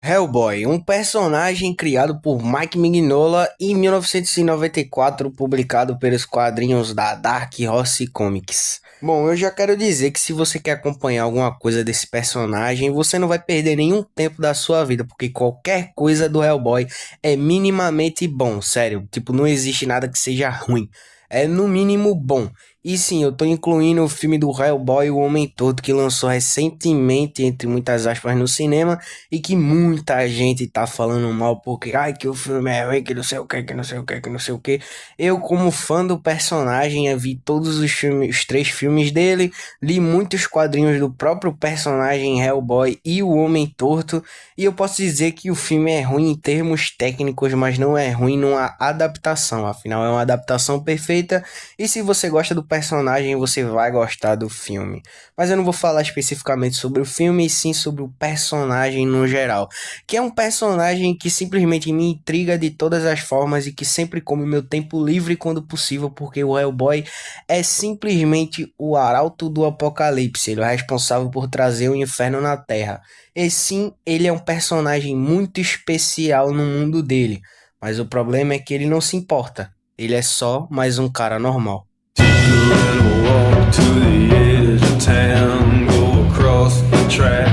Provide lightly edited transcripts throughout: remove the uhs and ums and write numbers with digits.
Hellboy, um personagem criado por Mike Mignola em 1994, publicado pelos quadrinhos da Dark Horse Comics. Bom, eu já quero dizer que se você quer acompanhar alguma coisa desse personagem, você não vai perder nenhum tempo da sua vida, porque qualquer coisa do Hellboy é minimamente bom, sério, tipo, não existe nada que seja ruim. É no mínimo bom. E sim, eu tô incluindo o filme do Hellboy, O Homem Todo, que lançou recentemente, entre muitas aspas, no cinema, e que muita gente tá falando mal porque, ai, que o filme é ruim, que não sei o que, que não sei o que, que não sei o que. Eu, como fã do personagem, eu vi todos os filmes, os 3 filmes dele, li muitos quadrinhos do próprio personagem Hellboy e o Homem Torto, e eu posso dizer que o filme é ruim em termos técnicos, mas não é ruim numa adaptação, afinal é uma adaptação perfeita, e se você gosta do personagem, você vai gostar do filme. Mas eu não vou falar especificamente sobre o filme, e sim sobre o personagem no geral, que é um personagem que simplesmente me intriga de todas as formas e que sempre come meu tempo livre quando possível, porque o Hellboy é simplesmente o arauto do apocalipse, ele é o responsável por trazer o inferno na Terra. E sim, ele é um personagem muito especial no mundo dele, mas o problema é que ele não se importa, ele é só mais um cara normal. Take a little walk to the edge of town, go across the track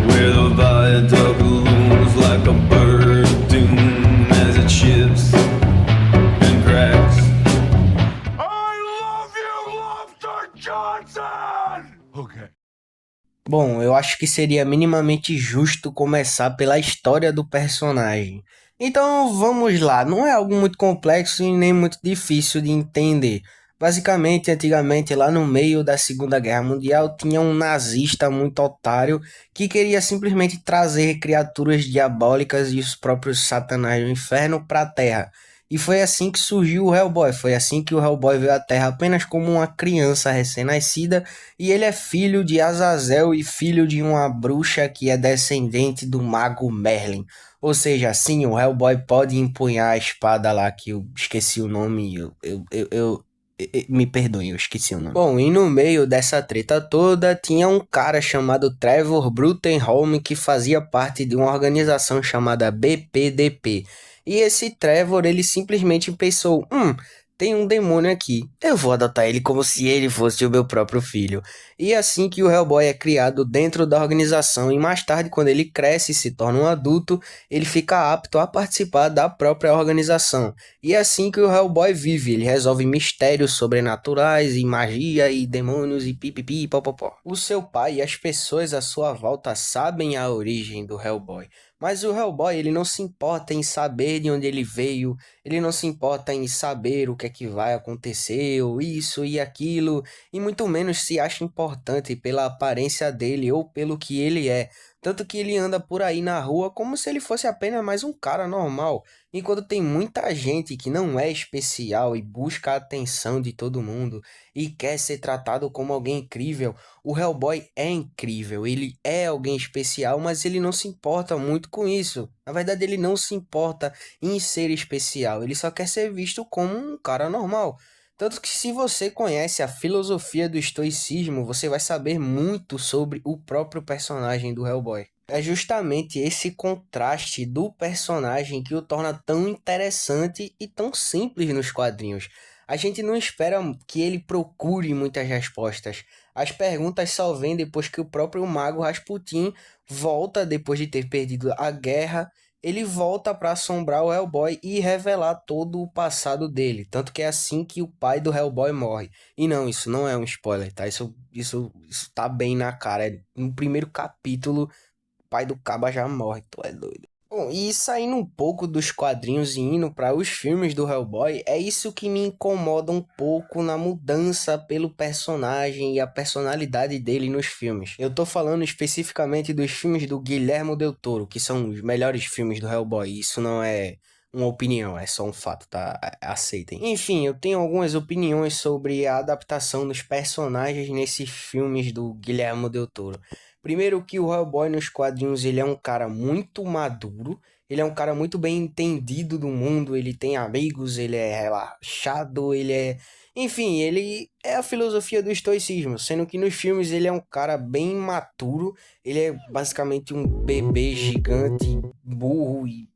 where the viaduct looms like a bird of doom as it shifts and cracks. I love you, Lobster Johnson! Okay. Bom, eu acho que seria minimamente justo começar pela história do personagem. Então vamos lá, não é algo muito complexo e nem muito difícil de entender. Basicamente, antigamente, lá no meio da Segunda Guerra Mundial, tinha um nazista muito otário que queria simplesmente trazer criaturas diabólicas e os próprios satanás do inferno para a Terra. E foi assim que surgiu o Hellboy, foi assim que o Hellboy veio à Terra apenas como uma criança recém-nascida, e ele é filho de Azazel e filho de uma bruxa que é descendente do mago Merlin. Ou seja, sim, o Hellboy pode empunhar a espada lá, que eu esqueci o nome, me perdoem, eu esqueci o nome. Bom, e no meio dessa treta toda, tinha um cara chamado Trevor Bruttenholm que fazia parte de uma organização chamada BPDP. E esse Trevor, ele simplesmente pensou, tem um demônio aqui, eu vou adotar ele como se ele fosse o meu próprio filho. E é assim que o Hellboy é criado dentro da organização e mais tarde, quando ele cresce e se torna um adulto, ele fica apto a participar da própria organização. E é assim que o Hellboy vive, ele resolve mistérios sobrenaturais e magia e demônios e pipipi e popopó. O seu pai e as pessoas à sua volta sabem a origem do Hellboy. Mas o Hellboy, ele não se importa em saber de onde ele veio, ele não se importa em saber o que é que vai acontecer, ou isso e aquilo, e muito menos se acha importante pela aparência dele ou pelo que ele é. Tanto que ele anda por aí na rua como se ele fosse apenas mais um cara normal, enquanto tem muita gente que não é especial e busca a atenção de todo mundo e quer ser tratado como alguém incrível. O Hellboy é incrível, ele é alguém especial, mas ele não se importa muito com isso. Na verdade, ele não se importa em ser especial, ele só quer ser visto como um cara normal. Tanto que se você conhece a filosofia do estoicismo, você vai saber muito sobre o próprio personagem do Hellboy. É justamente esse contraste do personagem que o torna tão interessante e tão simples nos quadrinhos. A gente não espera que ele procure muitas respostas. As perguntas só vêm depois que o próprio mago Rasputin volta depois de ter perdido a guerra. Ele volta para assombrar o Hellboy e revelar todo o passado dele. Tanto que é assim que o pai do Hellboy morre. E não, isso não é um spoiler, tá? Isso tá bem na cara. No primeiro capítulo, o pai do Caba já morre. Tu é doido. Bom, e saindo um pouco dos quadrinhos e indo para os filmes do Hellboy, é isso que me incomoda um pouco na mudança pelo personagem e a personalidade dele nos filmes. Eu tô falando especificamente dos filmes do Guillermo del Toro, que são os melhores filmes do Hellboy. Isso não é uma opinião, é só um fato, tá? Aceitem. Enfim, eu tenho algumas opiniões sobre a adaptação dos personagens nesses filmes do Guillermo del Toro. Primeiro que o Hellboy nos quadrinhos ele é um cara muito maduro, ele é um cara muito bem entendido do mundo, ele tem amigos, ele é relaxado, ele é Enfim, ele é a filosofia do estoicismo, sendo que nos filmes ele é um cara bem imaturo, ele é basicamente um bebê gigante, burro e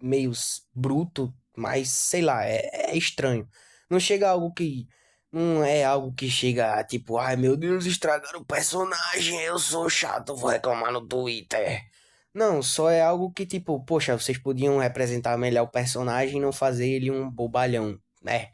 meio bruto, mas sei lá, é estranho. Não chega a algo que. Não é algo que chega a tipo, ai meu Deus, estragaram o personagem, eu sou chato, vou reclamar no Twitter. Não, só é algo que tipo, poxa, vocês podiam representar melhor o personagem e não fazer ele um bobalhão, né?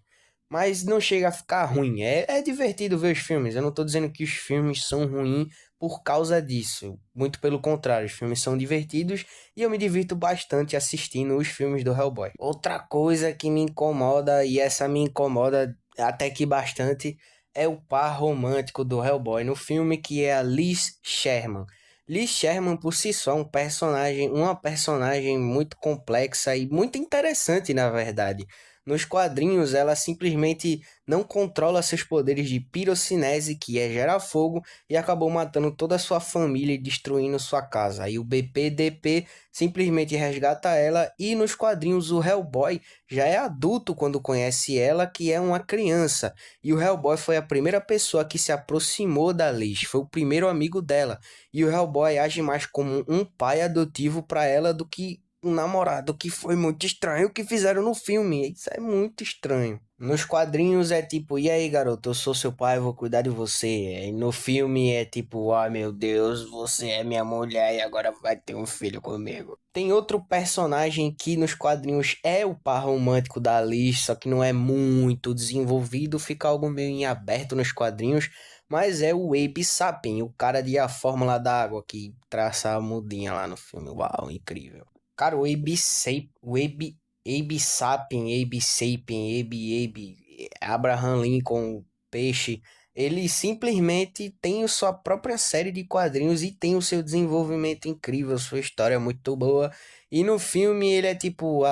Mas não chega a ficar ruim. É divertido ver os filmes. Eu não tô dizendo que os filmes são ruins por causa disso. Muito pelo contrário, os filmes são divertidos e eu me divirto bastante assistindo os filmes do Hellboy. Outra coisa que me incomoda, e essa me incomoda até que bastante, é o par romântico do Hellboy no filme, que é a Liz Sherman. Liz Sherman por si só é um personagem, uma personagem muito complexa e muito interessante, na verdade. Nos quadrinhos, ela simplesmente não controla seus poderes de pirocinese, que é gerar fogo, e acabou matando toda a sua família e destruindo sua casa. Aí o BPDP simplesmente resgata ela, e nos quadrinhos o Hellboy já é adulto quando conhece ela, que é uma criança. E o Hellboy foi a primeira pessoa que se aproximou da Liz, foi o primeiro amigo dela. E o Hellboy age mais como um pai adotivo para ela do que um namorado, que foi muito estranho o que fizeram no filme. Isso é muito estranho. Nos quadrinhos é tipo, e aí, garoto, eu sou seu pai, eu vou cuidar de você. E no filme é tipo, ai meu Deus, você é minha mulher e agora vai ter um filho comigo. Tem outro personagem que nos quadrinhos é o par romântico da Liz, só que não é muito desenvolvido, fica algo meio em aberto nos quadrinhos, mas é o Abe Sapien, o cara de A Fórmula da Água, que traça a mudinha lá no filme. Uau, incrível. Cara, Abe Sapien, Abe, Abraham Lincoln, Peixe, ele simplesmente tem sua própria série de quadrinhos e tem o seu desenvolvimento incrível, sua história é muito boa. E no filme ele é tipo,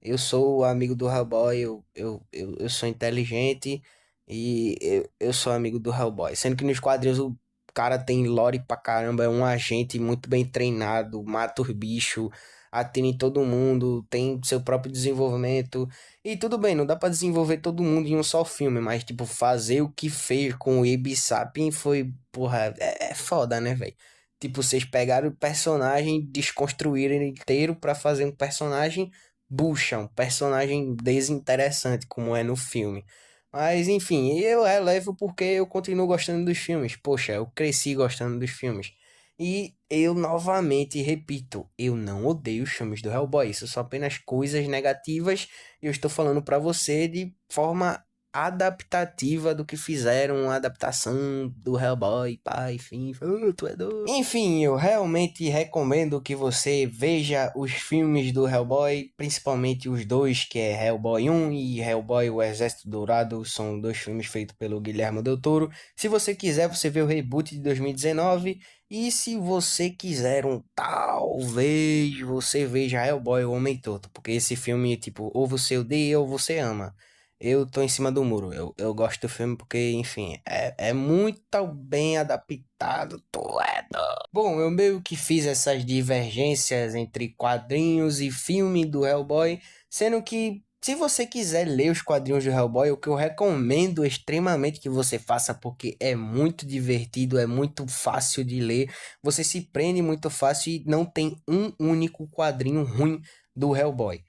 eu sou o amigo do Hellboy, eu sou inteligente e eu sou amigo do Hellboy. Sendo que nos quadrinhos o cara tem lore pra caramba, é um agente muito bem treinado, mata os bichos, atira em todo mundo, tem seu próprio desenvolvimento. E tudo bem, não dá pra desenvolver todo mundo em um só filme, mas tipo, fazer o que fez com o Abe Sapien foi, porra, é foda, né, velho? Tipo, vocês pegaram o personagem, desconstruíram ele inteiro pra fazer um personagem bucha, um personagem desinteressante, como é no filme. Mas enfim, eu relevo porque eu continuo gostando dos filmes. Poxa, eu cresci gostando dos filmes. E eu novamente repito, eu não odeio os filmes do Hellboy, isso são apenas coisas negativas e eu estou falando pra você de forma adaptativa do que fizeram, uma adaptação do Hellboy, pai, enfim, tu é doido. Enfim, eu realmente recomendo que você veja os filmes do Hellboy, principalmente os dois, que é Hellboy 1 e Hellboy O Exército Dourado, são dois filmes feitos pelo Guilherme Del Toro. Se você quiser, você vê o reboot de 2019. E se você quiser talvez você veja Hellboy, o Homem Torto, porque esse filme, tipo, ou você odeia ou você ama. Eu tô em cima do muro, eu gosto do filme porque, enfim, é muito bem adaptado, tu é doido. Bom, eu meio que fiz essas divergências entre quadrinhos e filme do Hellboy, sendo que se você quiser ler os quadrinhos do Hellboy, o que eu recomendo extremamente que você faça, porque é muito divertido, é muito fácil de ler, você se prende muito fácil e não tem um único quadrinho ruim do Hellboy.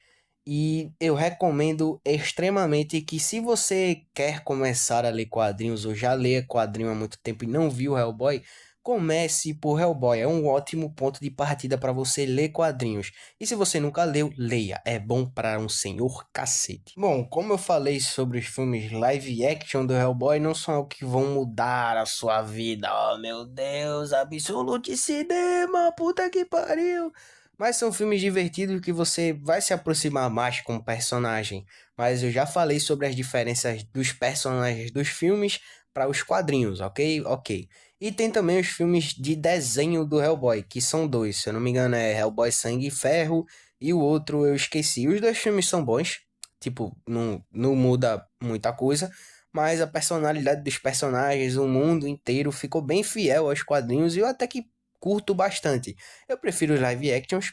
E eu recomendo extremamente que se você quer começar a ler quadrinhos ou já lê quadrinho há muito tempo e não viu Hellboy, comece por Hellboy. É um ótimo ponto de partida para você ler quadrinhos. E se você nunca leu, leia. É bom para um senhor cacete. Bom, como eu falei sobre os filmes live action do Hellboy, não são o que vão mudar a sua vida. Oh, meu Deus, Absolute Cinema, puta que pariu. Mas são filmes divertidos que você vai se aproximar mais com o personagem. Mas eu já falei sobre as diferenças dos personagens dos filmes para os quadrinhos, ok? Ok. E tem também os filmes de desenho do Hellboy, que são dois. Se eu não me engano, é Hellboy Sangue e Ferro e o outro eu esqueci. Os dois filmes são bons. Tipo, não muda muita coisa. Mas a personalidade dos personagens, o mundo inteiro ficou bem fiel aos quadrinhos e eu até que curto bastante. Eu prefiro os live actions,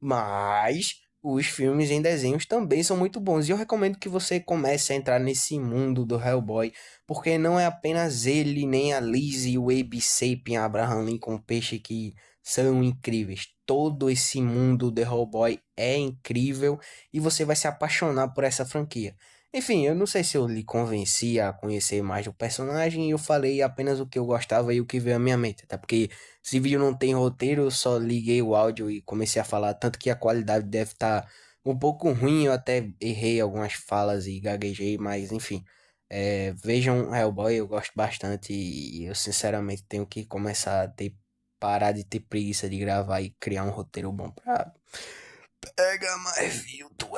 mas os filmes em desenhos também são muito bons. E eu recomendo que você comece a entrar nesse mundo do Hellboy, porque não é apenas ele, nem a Lizzie, o Abe Sapien, Abraham Lincoln Peixe que são incríveis. Todo esse mundo do Hellboy é incrível e você vai se apaixonar por essa franquia. Enfim, eu não sei se eu lhe convenci a conhecer mais do personagem e eu falei apenas o que eu gostava e o que veio à minha mente. Até porque esse vídeo não tem roteiro, eu só liguei o áudio e comecei a falar, tanto que a qualidade deve estar um pouco ruim, eu até errei algumas falas e gaguejei, mas enfim. Vejam Hellboy, eu gosto bastante e eu sinceramente tenho que começar a parar de ter preguiça de gravar e criar um roteiro bom pra pegar mais view do